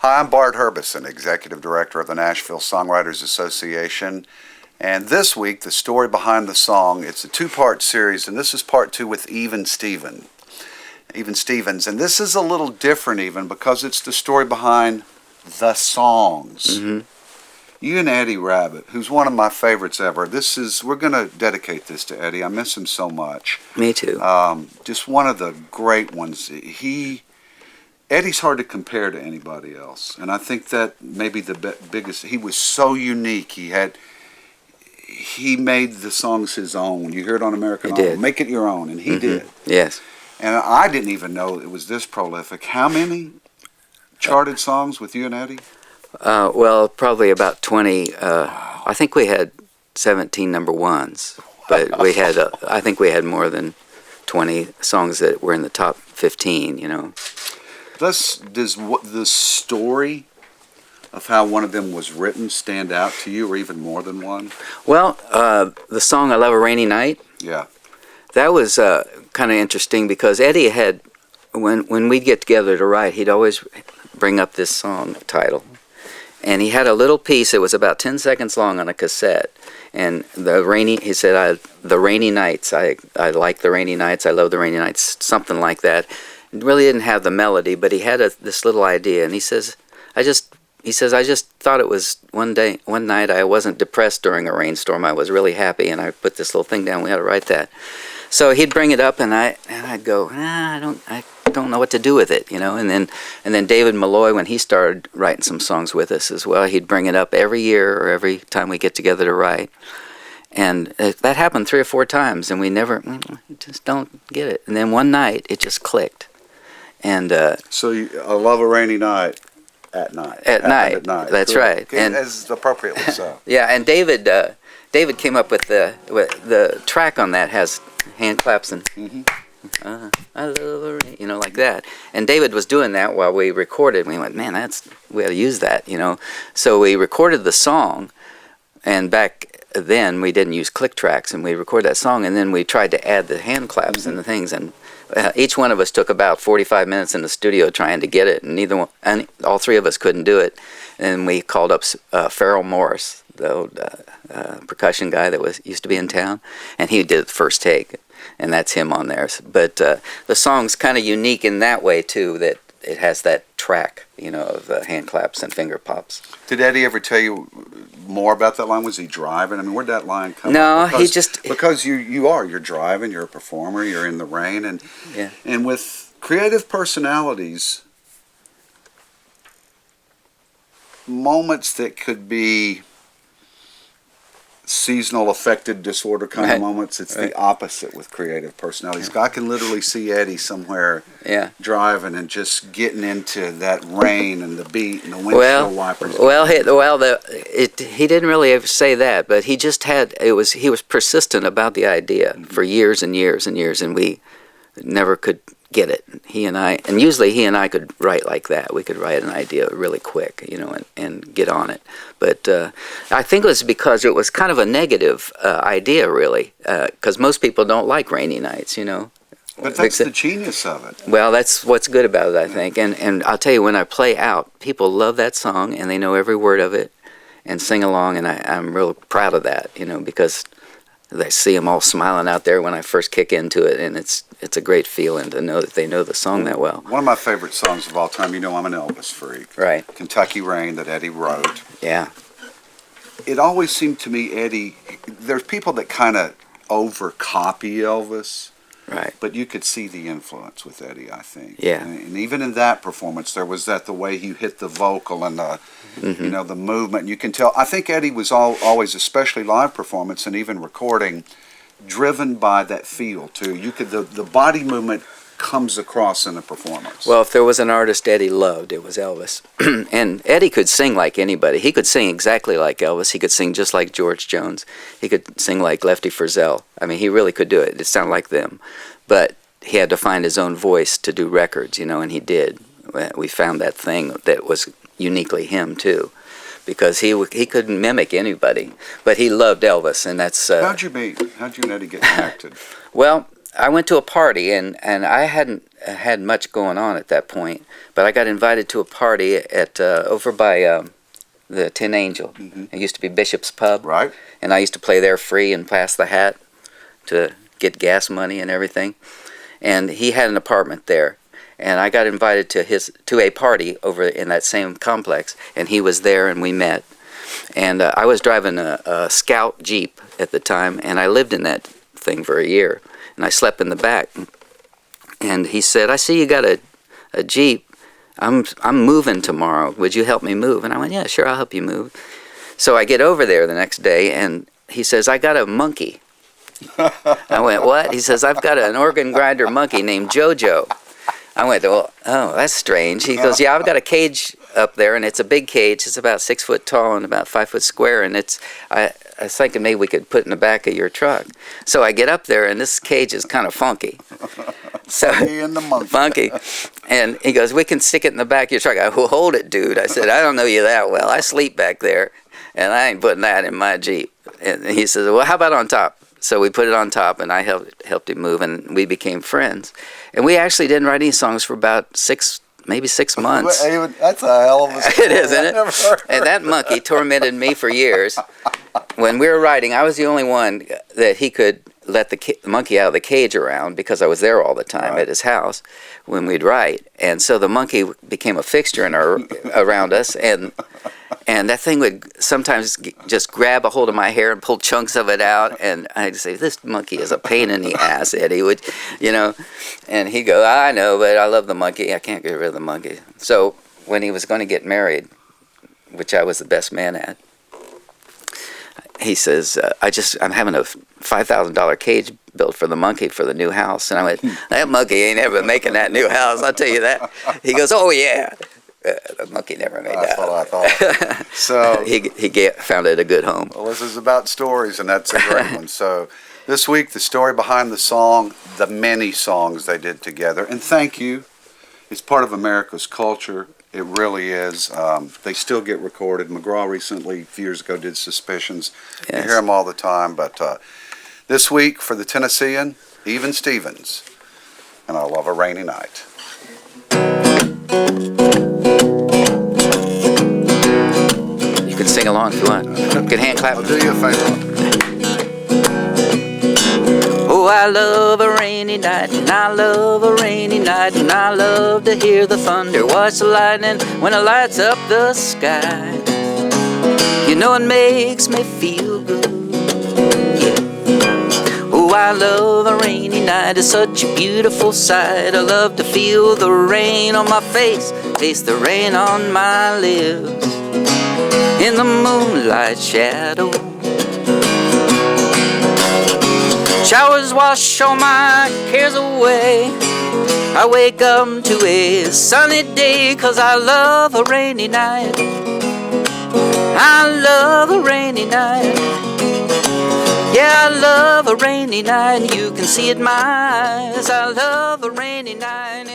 Hi, I'm Bart Herbison, Executive Director of the Nashville Songwriters Association. And this week, the story behind the song, it's a two-part series, and this is part two with Even Stevens. And this is a little different even because it's the story behind the songs. Mm-hmm. You and Eddie Rabbitt, who's one of my favorites ever. We're going to dedicate this to Eddie. I miss him so much. Me too. Just one of the great ones. Eddie's hard to compare to anybody else, and I think that maybe the biggest. He was so unique. He made the songs his own. You hear it on American Idol, make it your own, and he did. Yes. And I didn't even know it was this prolific. How many charted songs with you and Eddie? Well, probably about 20. I think we had 17 number ones, but I think we had more than 20 songs that were in the top 15, you know. Does the story of how one of them was written stand out to you, or even more than one? Well, the song "I Love a Rainy Night." Yeah. That was kind of interesting because Eddie had, when we'd get together to write, he'd always bring up this song title, and he had a little piece that was about 10 seconds long on a cassette. And he said, "The rainy nights. I like the rainy nights. I love the rainy nights." Something like that. It really didn't have the melody, but he had this little idea, and he says, I just thought it was one night I wasn't depressed during a rainstorm. I was really happy, and I put this little thing down. We had to write that. So he'd bring it up, and I'd go, I don't know what to do with it, you know. And then David Malloy, when he started writing some songs with us as well, he'd bring it up every year or every time we get together to write. And that happened 3 or 4 times, and we just don't get it. And then one night, it just clicked. And so I Love a Rainy Night at night. At night. That's right. Okay, and as appropriately so. Yeah, and David came up with the track on that has hand claps and I love a rain, you know, like that. And David was doing that while we recorded. We went, man, we ought to use that, you know. So we recorded the song, and back then we didn't use click tracks, and we recorded that song, and then we tried to add the hand claps and the things, and each one of us took about 45 minutes in the studio trying to get it, and all 3 of us couldn't do it. And we called up Farrell Morris, the old percussion guy that used to be in town, and he did the first take, and that's him on there. But the song's kind of unique in that way too, that it has that track, you know, of hand claps and finger pops. Did Eddie ever tell you more about that line? Was he driving? I mean, where'd that line come No, from? Because you're driving, you're a performer, you're in the rain, and with creative personalities, moments that could be seasonal affective disorder kind of moments, it's the opposite with creative personalities. I can literally see Eddie somewhere driving and just getting into that rain and the beat and the windshield wipers. He didn't really ever say that, but he just he was persistent about the idea for years and years and years, and we never could get it. Usually he and I could write like that. We could write an idea really quick, you know, and get on it. But I think it was because it was kind of a negative idea, really, because most people don't like rainy nights, you know. But that's the genius of it. Well, that's what's good about it, I think. And I'll tell you, when I play out, people love that song, and they know every word of it and sing along, and I'm real proud of that, you know, because I see them all smiling out there when I first kick into it, and it's a great feeling to know that they know the song that well. One of my favorite songs of all time, you know I'm an Elvis freak. Right. Kentucky Rain that Eddie wrote. Yeah. It always seemed to me, Eddie, there's people that kind of over-copy Elvis. Right. But you could see the influence with Eddie, I think. Yeah. And even in that performance, there was the way he hit the vocal and the, you know, the movement. You can tell. I think Eddie was always, especially live performance and even recording, driven by that feel too. You could the body movement comes across in the performance. Well, if there was an artist Eddie loved, it was Elvis. And Eddie could sing like anybody. He could sing exactly like Elvis. He could sing just like George Jones. He could sing like Lefty Frizzell. I mean, he really could do it. It sounded like them. But he had to find his own voice to do records, you know, and he did. We found that thing that was uniquely him, too, because he couldn't mimic anybody. But he loved Elvis, and that's... How'd you and Eddie get connected? Well, I went to a party, and I hadn't had much going on at that point, but I got invited to a party at over by the Tin Angel. Mm-hmm. It used to be Bishop's Pub, Right. and I used to play there free and pass the hat to get gas money and everything. And he had an apartment there, and I got invited to a party over in that same complex, and he was there, and we met. And I was driving a Scout Jeep at the time, and I lived in that thing for a year, and I slept in the back. And he said, "I see you got a Jeep. I'm moving tomorrow. Would you help me move?" And I went, "Yeah, sure, I'll help you move." So I get over there the next day, and he says, "I got a monkey." I went, "What?" He says, "I've got an organ grinder monkey named JoJo." I went, "Well, oh, that's strange." He goes, "Yeah, I've got a cage up there, and it's a big cage. It's about 6 foot tall and about 5 foot square, and I was thinking maybe we could put it in the back of your truck." So I get up there, and this cage is kind of funky. So And the monkey. funky. And he goes, "We can stick it in the back of your truck." I go, "Well, hold it, dude." I said, "I don't know you that well. I sleep back there, and I ain't putting that in my Jeep." And he says, "Well, how about on top?" So we put it on top, and I helped him move, and we became friends. And we actually didn't write any songs for about maybe 6 months. That's a hell of a story. It is, isn't it? And that monkey tormented me for years. When we were writing, I was the only one that he could let the monkey out of the cage around, because I was there all the time at his house when we'd write. And so the monkey became a fixture around us, and that thing would sometimes just grab a hold of my hair and pull chunks of it out, and I'd say, "This monkey is a pain in the ass, Eddie." And he'd go, "I know, but I love the monkey. I can't get rid of the monkey." So when he was going to get married, which I was the best man at, he says, I'm having a $5,000 cage built for the monkey for the new house. And I went, "That monkey ain't ever making that new house, I'll tell you that." He goes, "Oh, yeah." The monkey never made that. That's what I thought. So he found it a good home. well, this is about stories, and that's a great one. So this week, the story behind the song, the many songs they did together. And thank you. It's part of America's culture. It really is. They still get recorded. McGraw recently, a few years ago, did Suspicions. Yes. You hear them all the time. But this week, for the Tennessean, Even Stevens, and I Love a Rainy Night. You can sing along if you want. You can hand clap. I'll do you a favor. Oh, I love a rainy night, and I love a rainy night, and I love to hear the thunder, watch the lightning when it lights up the sky. You know it makes me feel good. Yeah. Oh, I love a rainy night, it's such a beautiful sight. I love to feel the rain on my face, taste the rain on my lips, in the moonlight shadow. Showers wash all my cares away. I wake up to a sunny day, 'cause I love a rainy night. I love a rainy night. Yeah, I love a rainy night. You can see it in my eyes. I love a rainy night.